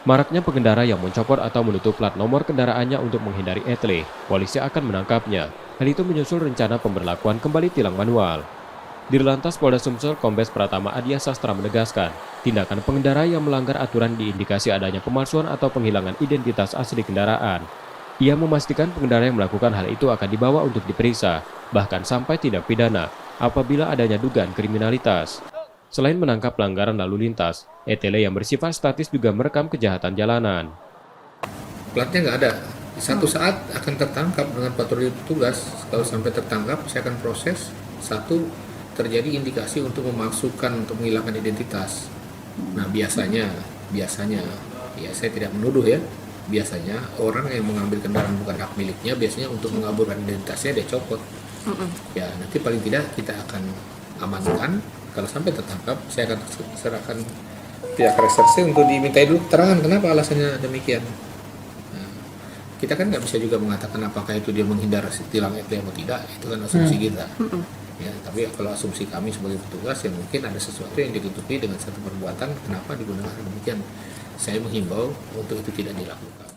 Maraknya pengendara yang mencopot atau menutup plat nomor kendaraannya untuk menghindari etle, polisi akan menangkapnya. Hal itu menyusul rencana pemberlakuan kembali tilang manual. Dirlantas Polda Sumsel Kombes Pratama Adya Sastra menegaskan, tindakan pengendara yang melanggar aturan diindikasi adanya pemalsuan atau penghilangan identitas asli kendaraan. Ia memastikan pengendara yang melakukan hal itu akan dibawa untuk diperiksa, bahkan sampai tindak pidana, apabila adanya dugaan kriminalitas. Selain menangkap pelanggaran lalu lintas, ETL yang bersifat statis juga merekam kejahatan jalanan. Platnya nggak ada. Satu saat akan tertangkap dengan patroli petugas. Kalau sampai tertangkap, saya akan proses. Satu, terjadi indikasi untuk memalsukan, untuk menghilangkan identitas. Nah, biasanya, ya saya tidak menuduh ya, biasanya orang yang mengambil kendaraan bukan hak miliknya, biasanya untuk mengaburkan identitasnya dia copot. Ya, nanti paling tidak kita akan amankan. Kalau sampai tertangkap, saya akan serahkan pihak reserse untuk dimintai dulu keterangan kenapa alasannya demikian. Nah, kita kan nggak bisa juga mengatakan apakah itu dia menghindar tilang itu atau tidak, itu kan asumsi kita. Ya, tapi kalau asumsi kami sebagai petugas ya mungkin ada sesuatu yang ditutupi dengan satu perbuatan, kenapa digunakan demikian. Saya menghimbau untuk itu tidak dilakukan.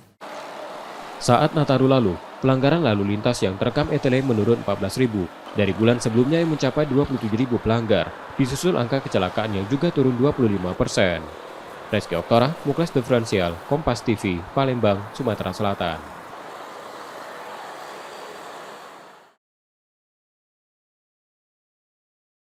Saat Nataru lalu, pelanggaran lalu lintas yang terekam ETL menurun 14.000 dari bulan sebelumnya yang mencapai 27.000 pelanggar, disusul angka kecelakaan yang juga turun 25%. Reski Oktora, Muklas Diferensial, Kompas TV, Palembang, Sumatera Selatan.